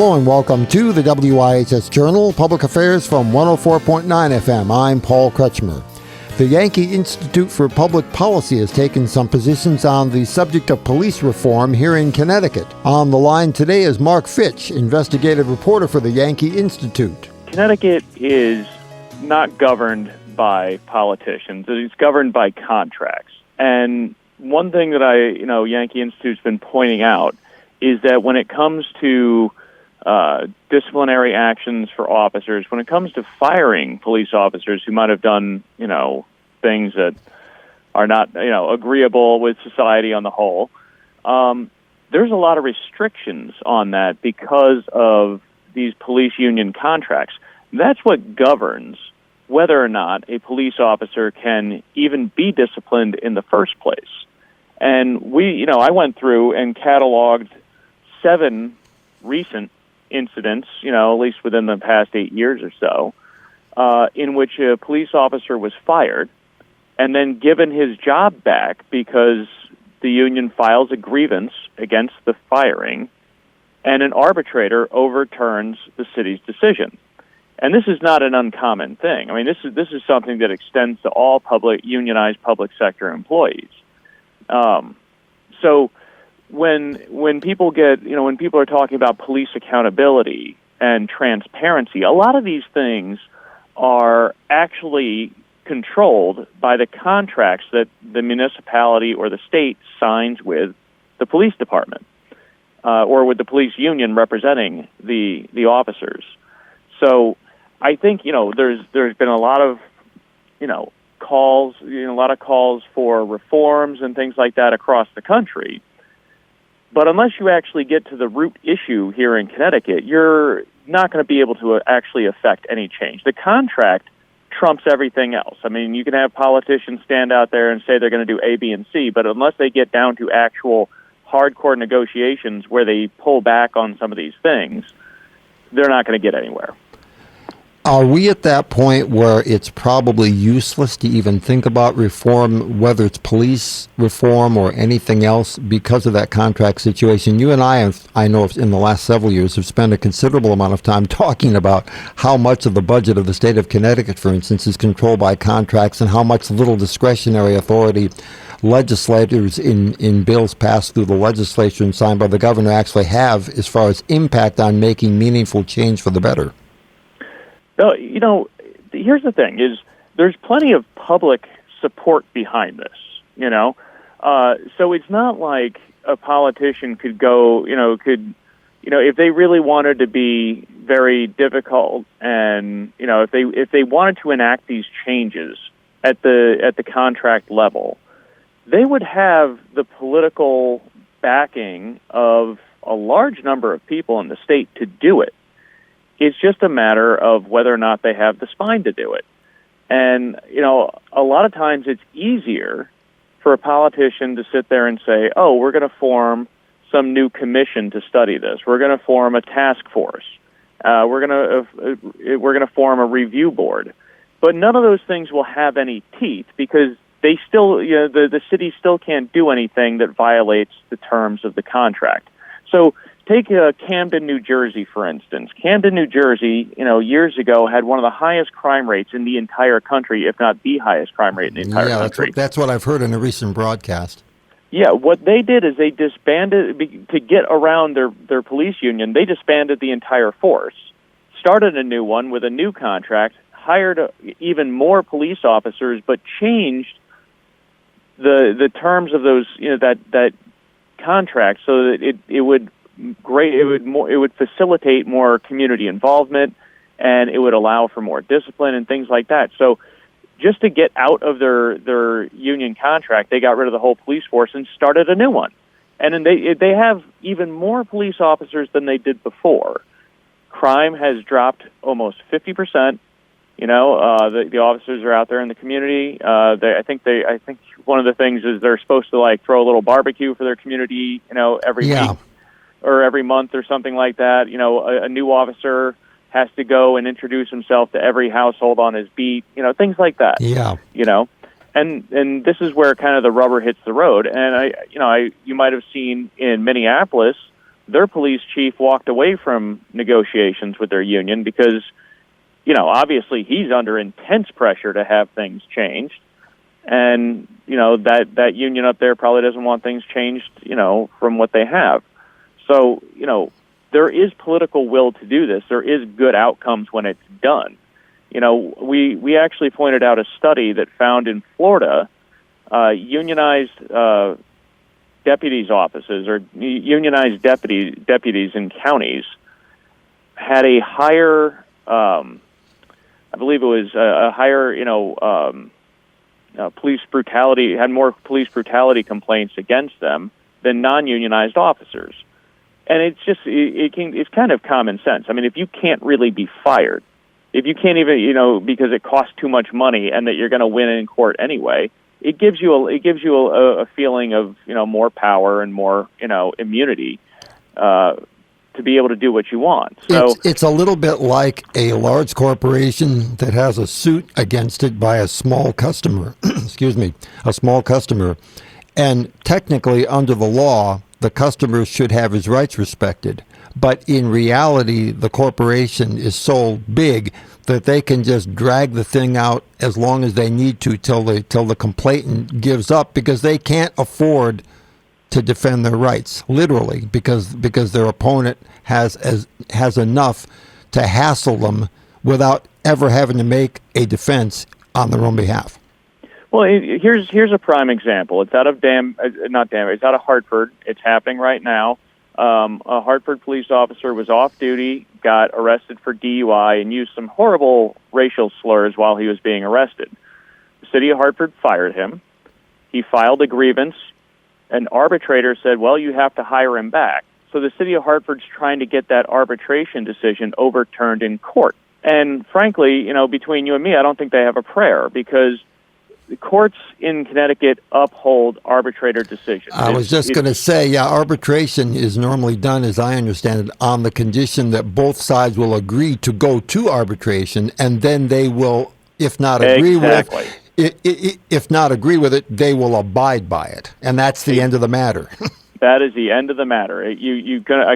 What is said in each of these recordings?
Hello and welcome to the WIHS Journal, Public Affairs from 104.9 FM. I'm Paul Kretschmer. The Yankee Institute for Public Policy has taken some positions on the subject of police reform here in Connecticut. On the line today is Marc Fitch, investigative reporter for the Yankee Institute. Connecticut is not governed by politicians. It's governed by contracts. And one thing that Yankee Institute's been pointing out is that when it comes to disciplinary actions for officers, when it comes to firing police officers who might have done, things that are not, agreeable with society on the whole, there's a lot of restrictions on that because of these police union contracts. That's what governs whether or not a police officer can even be disciplined in the first place. And I went through and cataloged 7 recent incidents, at least within the past 8 years or so, in which a police officer was fired and then given his job back because the union files a grievance against the firing and an arbitrator overturns the city's decision. And this is not an uncommon thing. I mean, this is something that extends to all unionized public sector employees. So when people when people are talking about police accountability and transparency, a lot of these things are actually controlled by the contracts that the municipality or the state signs with the police department or with the police union representing the officers. So I think there's been a lot of calls for reforms and things like that across the country. But unless you actually get to the root issue here in Connecticut, you're not going to be able to actually affect any change. The contract trumps everything else. I mean, you can have politicians stand out there and say they're going to do A, B, and C, but unless they get down to actual hardcore negotiations where they pull back on some of these things, they're not going to get anywhere. Are we at that point where it's probably useless to even think about reform, whether it's police reform or anything else, because of that contract situation? You and I know in the last several years, have spent a considerable amount of time talking about how much of the budget of the state of Connecticut, for instance, is controlled by contracts and how much little discretionary authority legislators in bills passed through the legislature and signed by the governor actually have as far as impact on making meaningful change for the better. Here's the thing: is there's plenty of public support behind this. So it's not like a politician could go, if they really wanted to be very difficult, and if they wanted to enact these changes at the contract level, they would have the political backing of a large number of people in the state to do it. It's just a matter of whether or not they have the spine to do it. And, a lot of times it's easier for a politician to sit there and say, oh, we're going to form some new commission to study this. We're going to form a task force. We're going to form a review board. But none of those things will have any teeth because they still, the city still can't do anything that violates the terms of the contract. So take Camden, New Jersey, for instance. Camden, New Jersey, years ago had one of the highest crime rates in the entire country, if not the highest crime rate in the entire country. That's what I've heard in a recent broadcast. Yeah, what they did is they disbanded, to get around their police union, they disbanded the entire force, started a new one with a new contract, hired even more police officers, but changed the terms of those, that contract so that it would facilitate more community involvement, and it would allow for more discipline and things like that. So just to get out of their union contract, they got rid of the whole police force and started a new one. And then they have even more police officers than they did before. Crime has dropped almost 50%. The officers are out there in the community. I think one of the things is they're supposed to throw a little barbecue for their community, every week or every month or something like that. A new officer has to go and introduce himself to every household on his beat, things like that. Yeah. And this is where kind of the rubber hits the road. And you might have seen in Minneapolis their police chief walked away from negotiations with their union because, obviously he's under intense pressure to have things changed. And, that union up there probably doesn't want things changed, from what they have. So, there is political will to do this. There is good outcomes when it's done. We actually pointed out a study that found in Florida, unionized deputies' offices or unionized deputies in counties had a higher, I believe it was a higher, police brutality, had more police brutality complaints against them than non-unionized officers. And it's just, it's kind of common sense. I mean, if you can't really be fired, if you can't even, because it costs too much money and that you're going to win in court anyway, it gives you a feeling of, more power and more, immunity, to be able to do what you want. So it's a little bit like a large corporation that has a suit against it by a small customer, a small customer. And technically, under the law, the customer should have his rights respected. But in reality, the corporation is so big that they can just drag the thing out as long as they need to till the complainant gives up, because they can't afford to defend their rights, literally, because their opponent has enough to hassle them without ever having to make a defense on their own behalf. Well, here's a prime example. It's out of it's out of Hartford. It's happening right now. A Hartford police officer was off duty, got arrested for DUI, and used some horrible racial slurs while he was being arrested. The city of Hartford fired him. He filed a grievance. An arbitrator said, well, you have to hire him back. So the city of Hartford's trying to get that arbitration decision overturned in court. And frankly, between you and me, I don't think they have a prayer, because the courts in Connecticut uphold arbitrator decisions. I was just going to say, arbitration is normally done, as I understand it, on the condition that both sides will agree to go to arbitration, and then they will, if not agree with it, they will abide by it, and that's the end of the matter. That is the end of the matter. I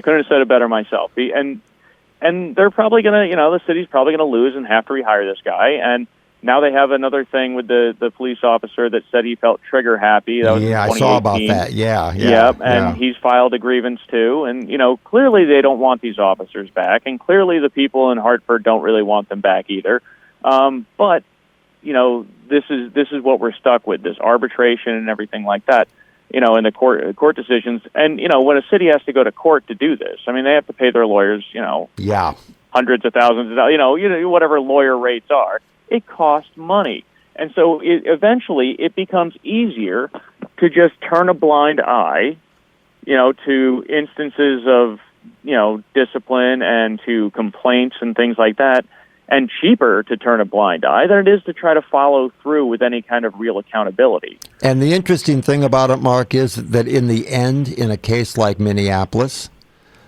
couldn't have said it better myself. And they're probably going to, the city's probably going to lose and have to rehire this guy. And now they have another thing with the police officer that said he felt trigger happy. That was in 2018. I saw about that. Yeah. He's filed a grievance too. And, clearly they don't want these officers back. And clearly the people in Hartford don't really want them back either. But, this is what we're stuck with, this arbitration and everything like that, in the court decisions. And, when a city has to go to court to do this, I mean, they have to pay their lawyers, hundreds of thousands of dollars, whatever lawyer rates are. It costs money. And so eventually it becomes easier to just turn a blind eye, to instances of, discipline and to complaints and things like that, and cheaper to turn a blind eye than it is to try to follow through with any kind of real accountability. And the interesting thing about it, Mark, is that in the end, in a case like Minneapolis,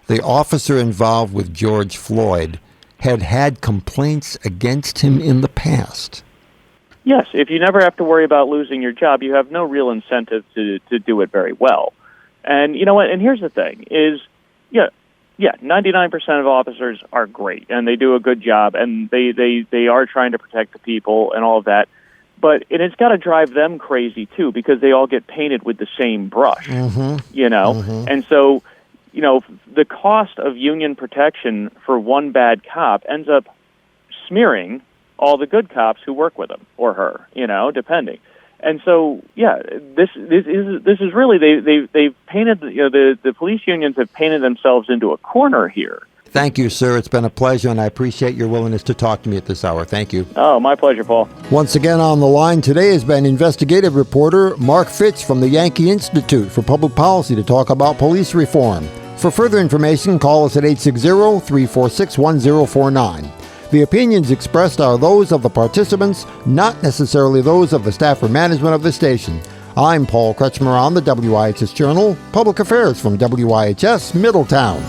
the officer involved with George Floyd had complaints against him in the past. Yes, if you never have to worry about losing your job, you have no real incentive to do it very well. And you know what? And here's the thing: is 99% of officers are great, and they do a good job, and they are trying to protect the people and all of that. But it's got to drive them crazy too, because they all get painted with the same brush. And so, the cost of union protection for one bad cop ends up smearing all the good cops who work with him or her, depending. And so, this is really they've painted the police unions have painted themselves into a corner here. Thank you, sir. It's been a pleasure, and I appreciate your willingness to talk to me at this hour. Thank you. Oh, my pleasure, Paul. Once again on the line today has been investigative reporter Marc Fitch from the Yankee Institute for Public Policy to talk about police reform. For further information, call us at 860-346-1049. The opinions expressed are those of the participants, not necessarily those of the staff or management of the station. I'm Paul Kretschmer on the WIHS Journal, Public Affairs from WIHS Middletown.